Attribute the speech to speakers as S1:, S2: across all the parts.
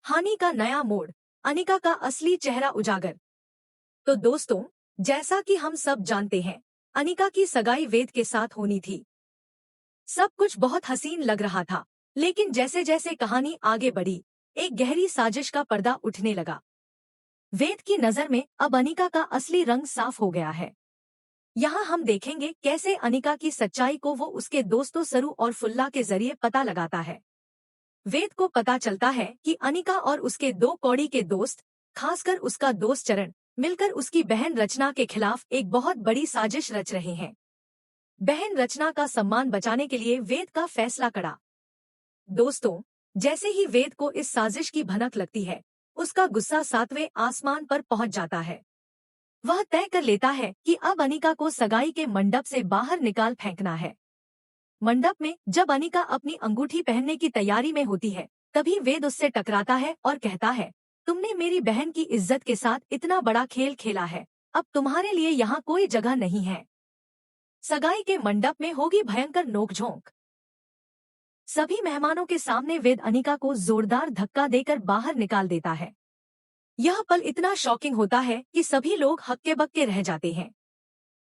S1: हानि का नया मोड़, अनिका का असली चेहरा उजागर। तो दोस्तों, जैसा कि हम सब जानते हैं, अनिका की सगाई वेद के साथ होनी थी। सब कुछ बहुत हसीन लग रहा था, लेकिन जैसे जैसे कहानी आगे बढ़ी, एक गहरी साजिश का पर्दा उठने लगा। वेद की नजर में अब अनिका का असली रंग साफ हो गया है। यहाँ हम देखेंगे कैसे अनिका की सच्चाई को वो उसके दोस्तों सरू और फुल्ला के जरिए पता लगाता है। वेद को पता चलता है कि अनिका और उसके दो कौड़ी के दोस्त, खासकर उसका दोस्त चरण, मिलकर उसकी बहन रचना के खिलाफ एक बहुत बड़ी साजिश रच रहे हैं। बहन रचना का सम्मान बचाने के लिए वेद का फैसला कड़ा। दोस्तों, जैसे ही वेद को इस साजिश की भनक लगती है, उसका गुस्सा 7वें आसमान पर पहुंच जाता है। वह तय कर लेता है कि अब अनिका को सगाई के मंडप से बाहर निकाल फेंकना है। मंडप में जब अनिका अपनी अंगूठी पहनने की तैयारी में होती है, तभी वेद उससे टकराता है और कहता है, तुमने मेरी बहन की इज्जत के साथ इतना बड़ा खेल खेला है, अब तुम्हारे लिए यहाँ कोई जगह नहीं है। सगाई के मंडप में होगी भयंकर नोकझोंक। सभी मेहमानों के सामने वेद अनिका को जोरदार धक्का देकर बाहर निकाल देता है। यह पल इतना शॉकिंग होता है कि सभी लोग हक्के बक्के रह जाते हैं।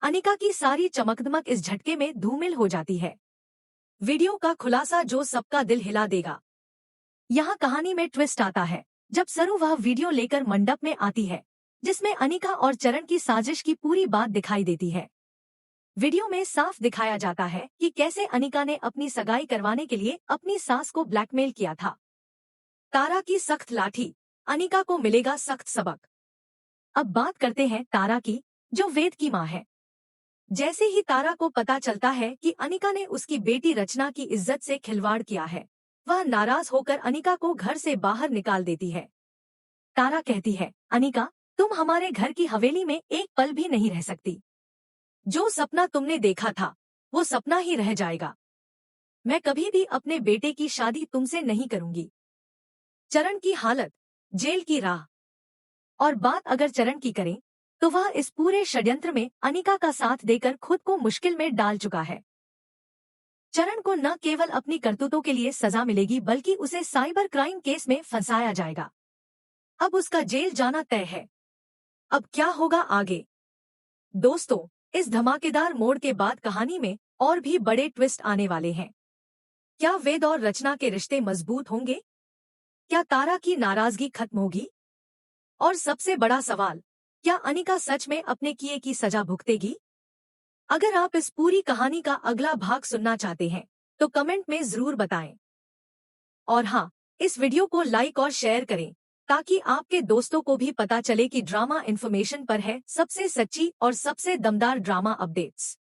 S1: अनिका की सारी चमकदमक इस झटके में धूमिल हो जाती है। वीडियो का खुलासा जो सबका दिल हिला देगा। यहाँ कहानी में ट्विस्ट आता है जब सरू वह वीडियो लेकर मंडप में आती है, जिसमें अनिका और चरण की साजिश की पूरी बात दिखाई देती है। वीडियो में साफ दिखाया जाता है कि कैसे अनिका ने अपनी सगाई करवाने के लिए अपनी सास को ब्लैकमेल किया था। तारा की सख्त लाठी, अनिका को मिलेगा सख्त सबक। अब बात करते हैं तारा की, जो वेद की मां है। जैसे ही तारा को पता चलता है कि अनिका ने उसकी बेटी रचना की इज्जत से खिलवाड़ किया है, वह नाराज होकर अनिका को घर से बाहर निकाल देती है। तारा कहती है, अनिका, तुम हमारे घर की हवेली में एक पल भी नहीं रह सकती। जो सपना तुमने देखा था, वो सपना ही रह जाएगा। मैं कभी भी अपने बेटे की शादी तुमसे नहीं करूंगी। चरण की हालत, जेल की राह। और बात अगर चरण की करें, तो वह इस पूरे षड्यंत्र में अनिका का साथ देकर खुद को मुश्किल में डाल चुका है। चरण को न केवल अपनी करतूतों के लिए सजा मिलेगी, बल्कि उसे साइबर क्राइम केस में फंसाया जाएगा। अब उसका जेल जाना तय है। अब क्या होगा आगे? दोस्तों, इस धमाकेदार मोड़ के बाद कहानी में और भी बड़े ट्विस्ट आने वाले हैं। क्या वेद और रचना के रिश्ते मजबूत होंगे? क्या तारा की नाराजगी खत्म होगी? और सबसे बड़ा सवाल, क्या अनिका सच में अपने किए की सजा भुगतेगी? अगर आप इस पूरी कहानी का अगला भाग सुनना चाहते हैं, तो कमेंट में जरूर बताएं। और हाँ, इस वीडियो को लाइक और शेयर करें, ताकि आपके दोस्तों को भी पता चले कि ड्रामा इन्फॉर्मेशन पर है सबसे सच्ची और सबसे दमदार ड्रामा अपडेट्स।